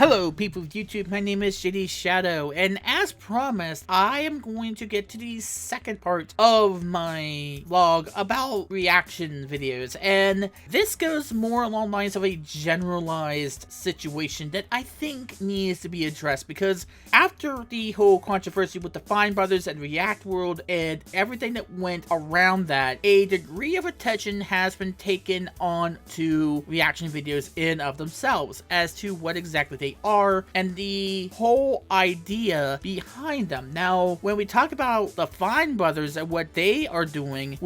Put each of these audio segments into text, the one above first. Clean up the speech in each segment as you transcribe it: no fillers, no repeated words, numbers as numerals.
Hello people of YouTube, my name is JD Shadow, and as promised, I am going to get to the second part of my vlog about reaction videos, and this goes more along the lines of a generalized situation that I think needs to be addressed, because after the whole controversy with the Fine Brothers and React World and everything that went around that, a degree of attention has been taken on to reaction videos in of themselves as to what exactly they are and the whole idea behind them. Now, when we talk about the Fine Brothers and what they are doing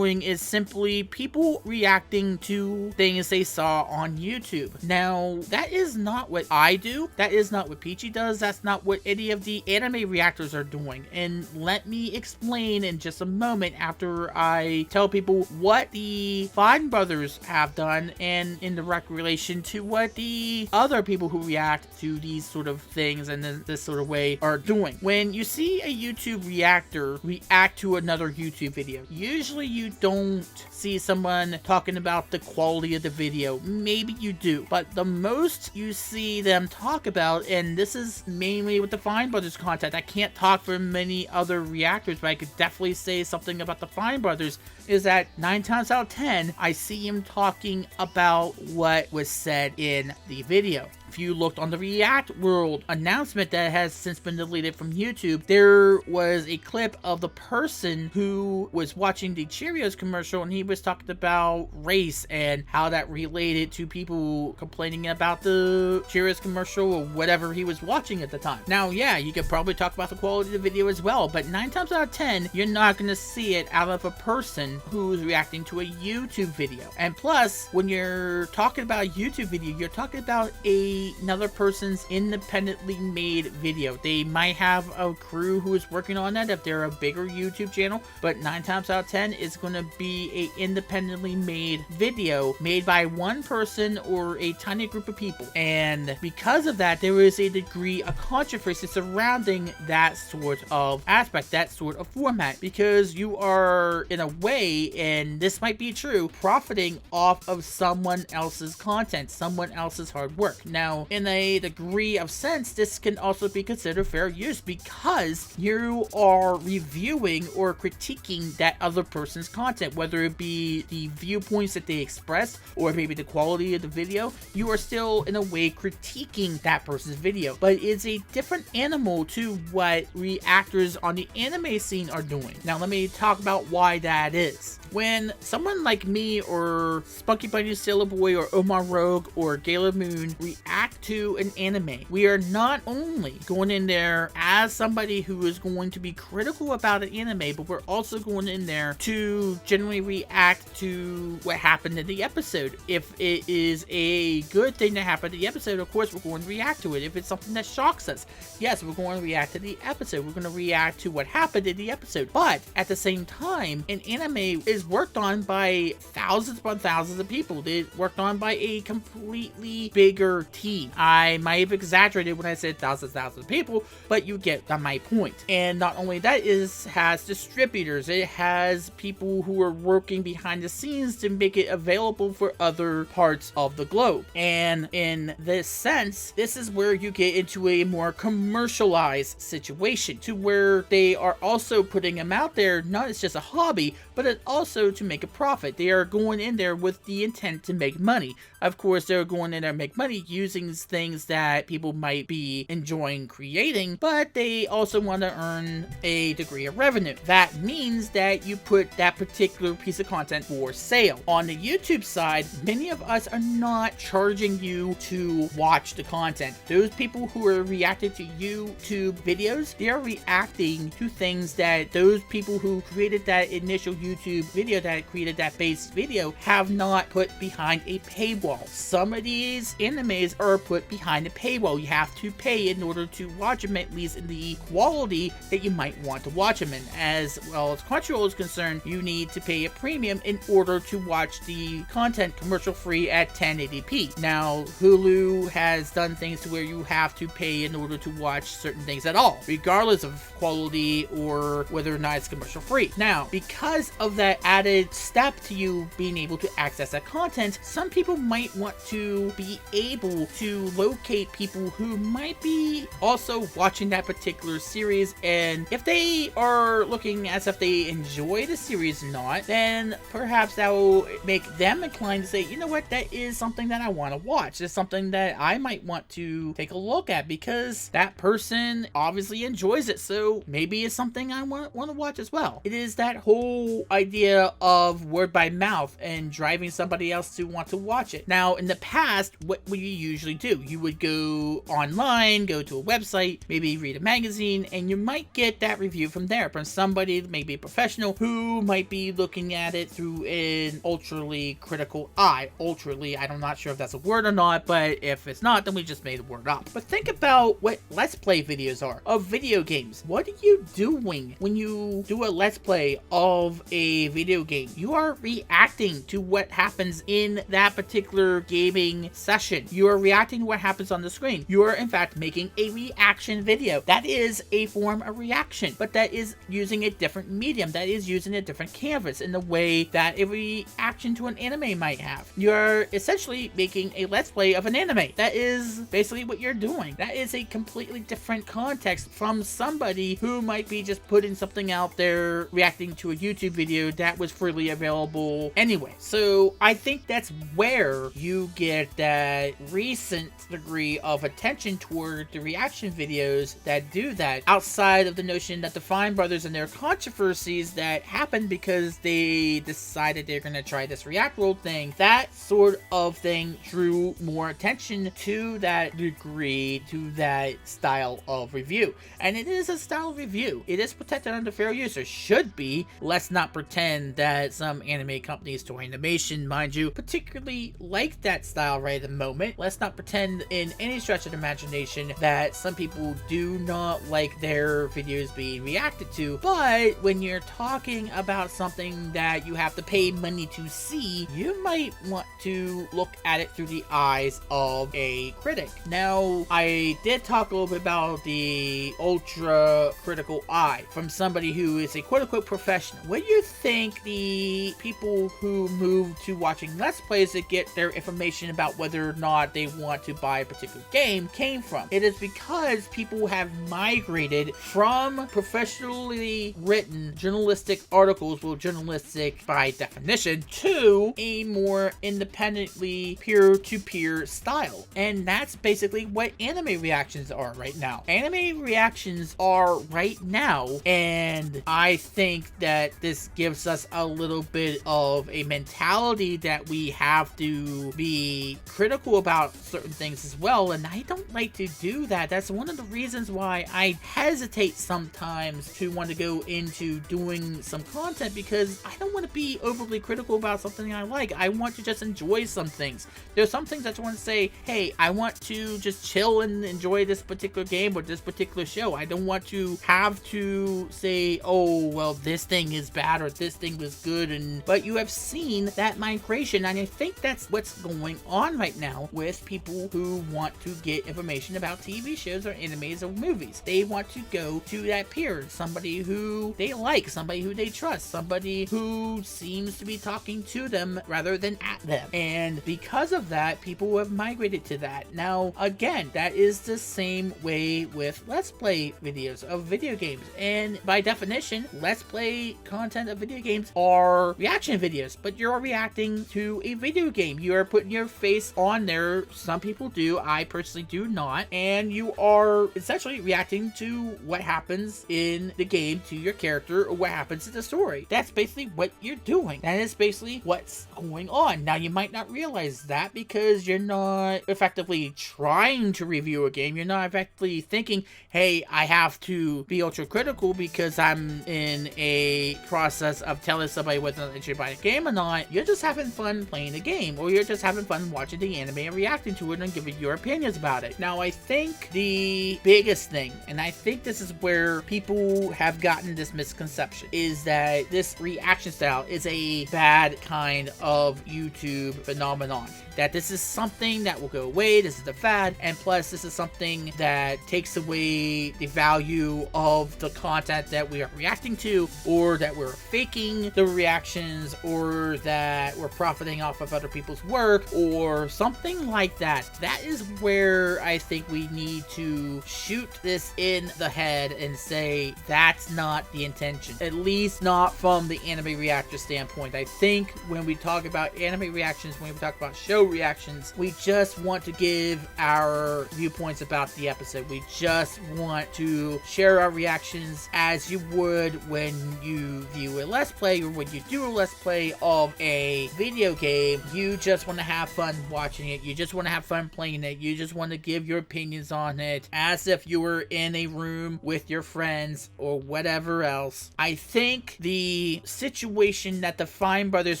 is simply people reacting to things they saw on YouTube. Now, that is not what I do. That is not what Peachy does. That's not what any of the anime reactors are doing. And let me explain in just a moment after I tell people what the Fine Brothers have done and in direct relation to what the other people who react to these sort of things and this sort of way are doing. When you see a YouTube reactor react to another YouTube video, usually you don't see someone talking about the quality of the video. Maybe you do, but the most you see them talk about, and this is mainly with the Fine Brothers content, I can't talk for many other reactors, but I could definitely say something about the Fine Brothers, is that 9 times out of 10, I see him talking about what was said in the video. If you looked on the React World announcement that has since been deleted from YouTube, there was a clip of the person who was watching the Cheerios commercial, and he was talking about race and how that related to people complaining about the Cheerios commercial or whatever he was watching at the time. Now, yeah, you could probably talk about the quality of the video as well, but 9 times out of 10, you're not going to see it out of a person who's reacting to a YouTube video. And plus, when you're talking about a YouTube video, you're talking about another person's independently made video. They might have a crew who is working on that if they're a bigger YouTube channel, but 9 times out of 10 it's going to be a independently made video made by one person or a tiny group of people. And because of that, there is a degree of controversy surrounding that sort of aspect, that sort of format, because you are, in a way, and this might be true, profiting off of someone else's content, someone else's hard work. Now, in a degree of sense, this can also be considered fair use because you are reviewing or critiquing that other person's content, whether it be the viewpoints that they express or maybe the quality of the video. You are still, in a way, critiquing that person's video, but it's a different animal to what reactors on the anime scene are doing. Now, let me talk about why that is. When someone like me or Spunky Bunny Sailor Boy or Omar Rogue or Gala Moon react to an anime, we are not only going in there as somebody who is going to be critical about an anime, but we're also going in there to generally react to what happened in the episode. If it is a good thing that happened in the episode, of course we're going to react to it. If it's something that shocks us, yes, we're going to react to the episode. We're going to react to what happened in the episode. But at the same time, an anime is worked on by thousands upon thousands of people. It's worked on by a completely bigger team. I might have exaggerated when I said thousands of people, but you get my point. And not only that, has distributors. It has people who are working behind the scenes to make it available for other parts of the globe. And in this sense, this is where you get into a more commercialized situation, to where they are also putting them out there not as just a hobby, but it also to make a profit. They are going in there with the intent to make money. Of course, they're going in there to make money using things that people might be enjoying creating, but they also want to earn a degree of revenue. That means that you put that particular piece of content for sale. On the YouTube side, many of us are not charging you to watch the content. Those people who are reacting to YouTube videos, they are reacting to things that those people who created that initial YouTube video, that created that base video, have not put behind a paywall. Some of these animes are put behind a paywall. You have to pay in order to watch them, at least in the quality that you might want to watch them in. As well as Crunchyroll is concerned, you need to pay a premium in order to watch the content commercial free at 1080p. Now, Hulu has done things to where you have to pay in order to watch certain things at all, regardless of quality or whether or not it's commercial free. Now, because of that added step to you being able to access that content, some people might want to be able to locate people who might be also watching that particular series, and if they are looking as if they enjoy the series or not, then perhaps that will make them inclined to say, you know what, that is something that I want to watch. It's something that I might want to take a look at because that person obviously enjoys it, so maybe it's something I want to watch as well. It is that whole idea of word by mouth and driving somebody else to want to watch it. Now, in the past, what would you usually do? You would go online, go to a website, maybe read a magazine, and you might get that review from there, from somebody, maybe a professional, who might be looking at it through an ultrally critical eye. Ultrally, I'm not sure if that's a word or not, but if it's not, then we just made a word up. But think about what Let's Play videos are of video games. What are you doing when you do a Let's Play of a video game? You are reacting to what happens in that particular gaming session. You are reacting to what happens on the screen. You are, in fact, making a reaction video. That is a form of reaction, but that is using a different medium. That is using a different canvas in the way that a reaction to an anime might have. You're essentially making a Let's Play of an anime. That is basically what you're doing. That is a completely different context from somebody who might be just putting something out there, reacting to a YouTube video that was freely available anyway. So I think that's where you get that recent degree of attention toward the reaction videos that do that, outside of the notion that the Fine Brothers and their controversies that happened because they decided they're going to try this React World thing. That sort of thing drew more attention to that degree, to that style of review. And it is a style of review. It is protected under fair use, or should be. Let's not pretend that some anime companies, Toei Animation, mind you, particularly like that style right at the moment. Let's not pretend in any stretch of the imagination that some people do not like their videos being reacted to. But when you're talking about something that you have to pay money to see, you might want to look at it through the eyes of a critic. Now, I did talk a little bit about the ultra critical eye from somebody who is a quote-unquote professional. What do you think the people who move to watching Let's Plays to get their information about whether or not they want to buy a particular game came from? It is because people have migrated from professionally written journalistic articles, well, journalistic by definition, to a more independently peer-to-peer style. And that's basically what anime reactions are right now. Anime reactions are right now, and I think that this gives us a little bit of a mentality that we have to be critical about certain things as well, and I don't like to do that. That's one of the reasons why I hesitate sometimes to want to go into doing some content, because I don't want to be overly critical about something I like. I want to just enjoy some things. There's some things that I want to say, hey, I want to just chill and enjoy this particular game or this particular show. I don't want to have to say, oh, well, this thing is bad or this thing was good. But you have seen that migration, and I think that's what's going on right now with people who want to get information about TV shows or animes or movies. They want to go to that peer, somebody who they like, somebody who they trust, somebody who seems to be talking to them rather than at them. And because of that, people have migrated to that. Now, again, that is the same way with Let's Play videos of video games. And by definition, Let's Play content of video games are reaction videos, but you're reacting to a video game. You are putting your face on there. Some people do. I personally do not. And you are essentially reacting to what happens in the game to your character or what happens in the story. That's basically what you're doing. That is basically what's going on. Now, you might not realize that because you're not effectively trying to review a game. You're not effectively thinking, hey, I have to be ultra critical because I'm in a process of telling somebody whether or not they should buy a game or not. You're just having fun playing the game, or you're just having fun watching the anime and reacting to it and giving your opinions about it. Now, I think the biggest thing, and I think this is where people have gotten this misconception, is that this reaction style is a bad kind of YouTube phenomenon. That this is something that will go away, this is the fad, and plus this is something that takes away the value of the content that we are reacting to or that we're faking faking the reactions, or that we're profiting off of other people's work, or something like that. That is where I think we need to shoot this in the head and say that's not the intention. At least not from the anime reactor standpoint. I think when we talk about anime reactions, when we talk about show reactions, we just want to give our viewpoints about the episode. We just want to share our reactions as you would when you view a Let's Play, or when you do a Let's Play of a video game. You just want to have fun watching it. You just want to have fun playing it. You just want to give your opinions on it as if you were in a room with your friends or whatever else. I think the situation that the Fine Brothers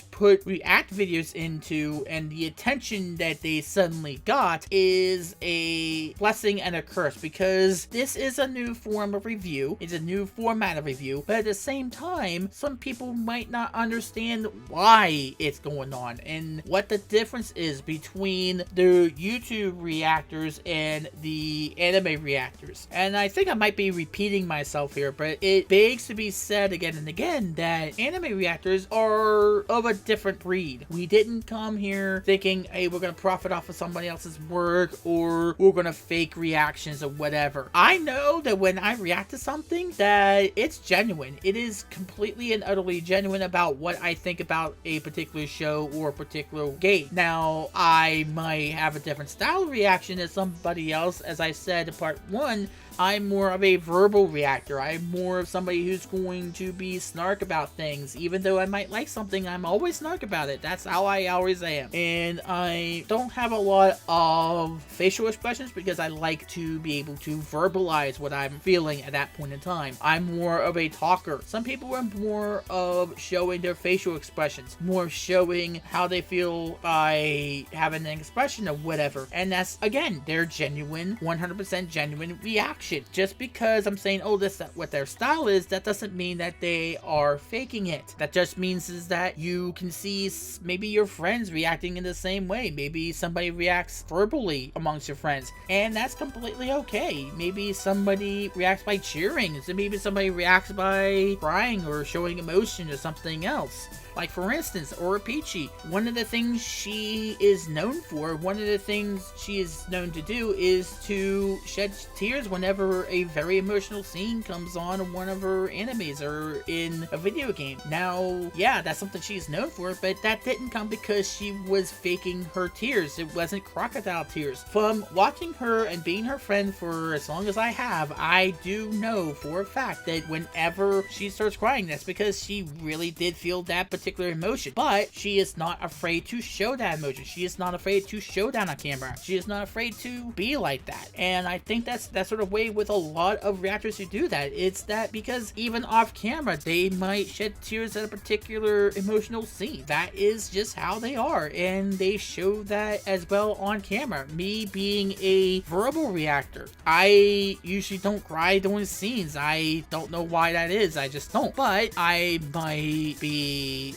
put React videos into and the attention that they suddenly got is a blessing and a curse, because this is a new form of review. It's a new format of review, but at the same time, some people might not understand why it's going on and what the difference is between the YouTube reactors and the anime reactors. And I think I might be repeating myself here, but it begs to be said again and again that anime reactors are of a different breed. We didn't come here thinking, hey, we're gonna profit off of somebody else's work, or we're gonna fake reactions or whatever. I know that when I react to something, that it's genuine. It is completely and utterly genuine about what I think about a particular show or a particular game. Now, I might have a different style of reaction as somebody else. As I said in part 1, I'm more of a verbal reactor. I'm more of somebody who's going to be snark about things. Even though I might like something, I'm always snark about it. That's how I always am. And I don't have a lot of facial expressions because I like to be able to verbalize what I'm feeling at that point in time. I'm more of a talker. Some people are more of showing their facial expressions, more showing how they feel by having an expression of whatever. And that's, again, their genuine, 100% genuine reaction. Just because I'm saying, oh, this is what their style is, that doesn't mean that they are faking it. That just means is that you can see maybe your friends reacting in the same way. Maybe somebody reacts verbally amongst your friends, and that's completely okay. Maybe somebody reacts by cheering, so maybe somebody reacts by crying or showing emotion or something else. Like, for instance, Aura Peachy, one of the things she is known for, one of the things she is known to do is to shed tears whenever a very emotional scene comes on in one of her animes or in a video game. Now, yeah, that's something she's known for, but that didn't come because she was faking her tears. It wasn't crocodile tears. From watching her and being her friend for as long as I have, I do know for a fact that whenever she starts crying, that's because she really did feel that particular emotion, but she is not afraid to show that emotion. She is not afraid to show that on camera. She is not afraid to be like that. And I think that's that sort of way with a lot of reactors who do that. It's that because even off camera, they might shed tears at a particular emotional scene. That is just how they are, and they show that as well on camera. Me being a verbal reactor, I usually don't cry during scenes. I don't know why that is. I just don't. But I might be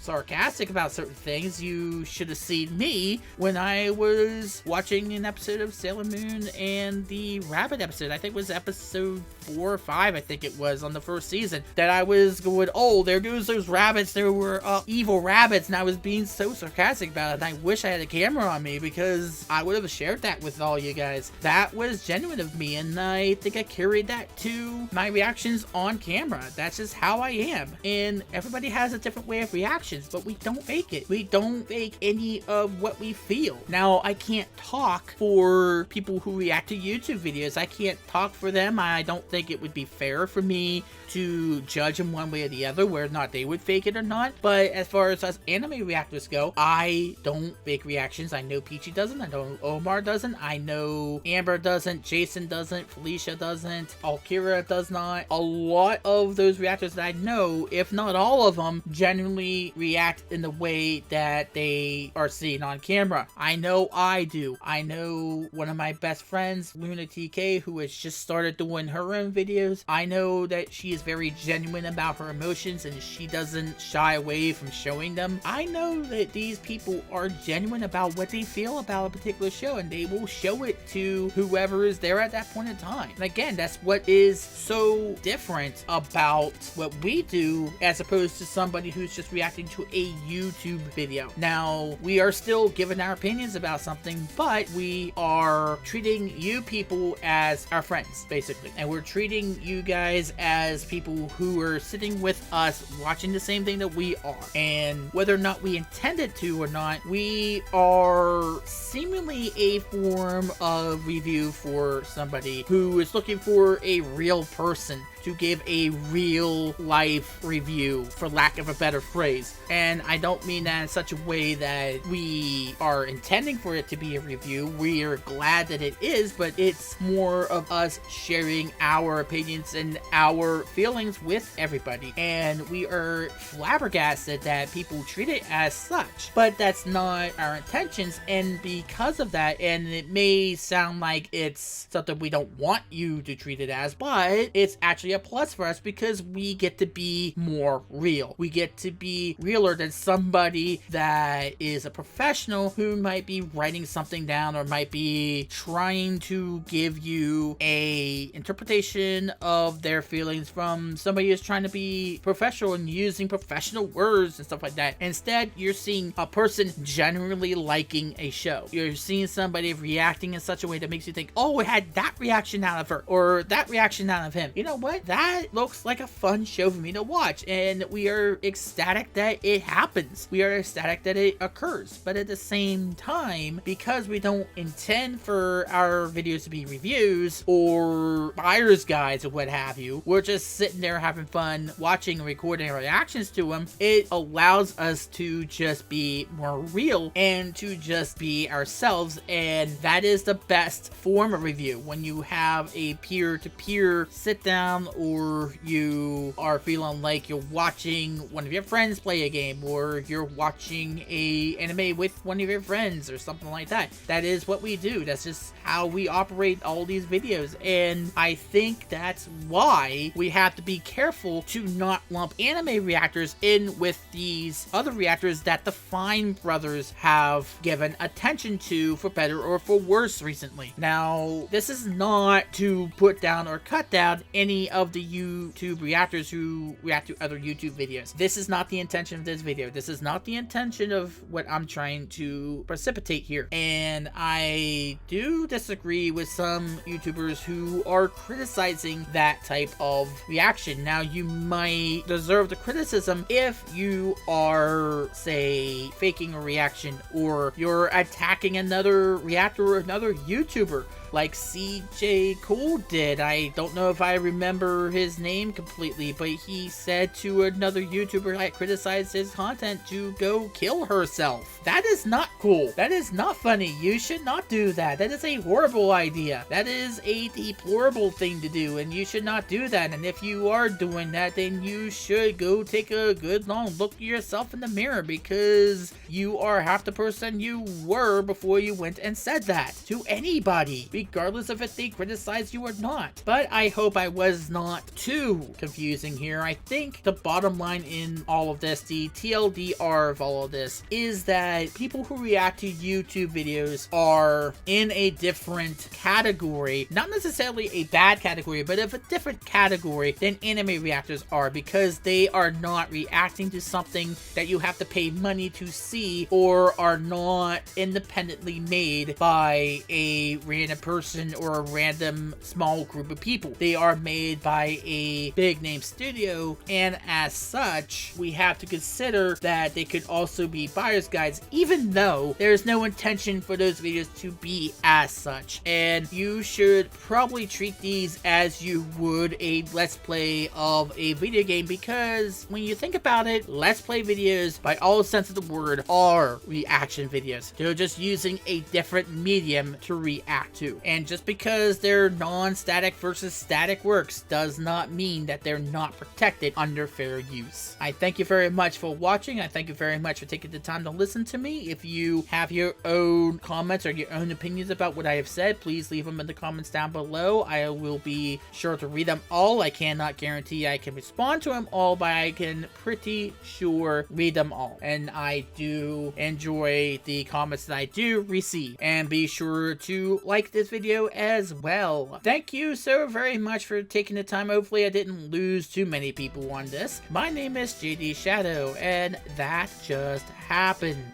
sarcastic about certain things. You should have seen me when I was watching an episode of Sailor Moon and the Rabbit episode. I think it was episode 4 or 5, I think it was, on the first season, that I was going, oh, there goes those rabbits. There were evil rabbits, and I was being so sarcastic about it. And I wish I had a camera on me because I would have shared that with all you guys. That was genuine of me, and I think I carried that to my reactions on camera. That's just how I am. And everybody has a different way of reaction, but we don't fake it. We don't fake any of what we feel. Now, I can't talk for people who react to YouTube videos. I can't talk for them. I don't think it would be fair for me to judge them one way or the other, whether or not they would fake it or not. But as far as us anime reactors go, I don't fake reactions. I know Peachy doesn't. I know Omar doesn't. I know Amber doesn't. Jason doesn't. Felicia doesn't. Alkira does not. A lot of those reactors that I know, if not all of them, genuinely react in the way that they are seen on camera. I know I do. I know one of my best friends, Luna TK, who has just started doing her own videos. I know that she is very genuine about her emotions and she doesn't shy away from showing them. I know that these people are genuine about what they feel about a particular show, and they will show it to whoever is there at that point in time. And again, that's what is so different about what we do as opposed to somebody who's just reacting to a YouTube video. Now, we are still giving our opinions about something, but we are treating you people as our friends, basically. And we're treating you guys as people who are sitting with us watching the same thing that we are. And whether or not we intended to or not, we are seemingly a form of review for somebody who is looking for a real person to give a real life review, for lack of a better phrase. And I don't mean that in such a way that we are intending for it to be a review. We are glad that it is, but it's more of us sharing our opinions and our feelings with everybody. And we are flabbergasted that people treat it as such, but that's not our intentions. And because of that, and it may sound like it's something we don't want you to treat it as, but it's actually a plus for us because we get to be more real. We get to be realer than somebody that is a professional who might be writing something down or might be trying to give you a interpretation of their feelings from somebody who's trying to be professional and using professional words and stuff like that. Instead, you're seeing a person generally liking a show. You're seeing somebody reacting in such a way that makes you think, oh, it had that reaction out of her or that reaction out of him. You know what? That looks like a fun show for me to watch, and we are ecstatic that it happens. We are ecstatic that it occurs, but at the same time, because we don't intend for our videos to be reviews or buyer's guides or what have you, we're just sitting there having fun watching and recording our reactions to them. It allows us to just be more real and to just be ourselves, and that is the best form of review. When you have a peer-to-peer sit down, or you are feeling like you're watching one of your friends play a game, or you're watching a anime with one of your friends or something like that. That is what we do. That's just how we operate all these videos, and I think that's why we have to be careful to not lump anime reactors in with these other reactors that the Fine brothers have given attention to, for better or for worse, recently. Now, this is not to put down or cut down any of the YouTube reactors who react to other YouTube videos. This is not the intention of this video. This is not the intention of what I'm trying to precipitate here. And I do disagree with some YouTubers who are criticizing that type of reaction. Now, you might deserve the criticism if you are, say, faking a reaction, or you're attacking another reactor or another YouTuber, like CJ Cool did. I don't know if I remember his name completely, but he said to another YouTuber that criticized his content to go kill herself. That is not cool. That is not funny. You should not do that. That is a horrible idea. That is a deplorable thing to do, and you should not do that. And if you are doing that, then you should go take a good long look at yourself in the mirror, because you are half the person you were before you went and said that to anybody, regardless of if they criticize you or not. But I hope I was not too confusing here. I think the bottom line in all of this, the TLDR of all of this, is that people who react to YouTube videos are in a different category, not necessarily a bad category, but of a different category than anime reactors are, because they are not reacting to something that you have to pay money to see, or are not independently made by a random person or a random small group of people. They are made by a big name studio, and as such, we have to consider that they could also be buyer's guides, even though there's no intention for those videos to be as such. And you should probably treat these as you would a let's play of a video game, because when you think about it, let's play videos, by all sense of the word, are reaction videos. They're just using a different medium to react to. you. And just because they're non-static versus static works does not mean that they're not protected under fair use. I thank you very much for watching. I thank you very much for taking the time to listen to me. If you have your own comments or your own opinions about what I have said, please leave them in the comments down below. I will be sure to read them all. I cannot guarantee I can respond to them all, but I can pretty sure read them all. And I do enjoy the comments that I do receive. And be sure to like this video as well. Thank you so very much for taking the time. Hopefully I didn't lose too many people on this. My name is JD Shadow, and that just happened.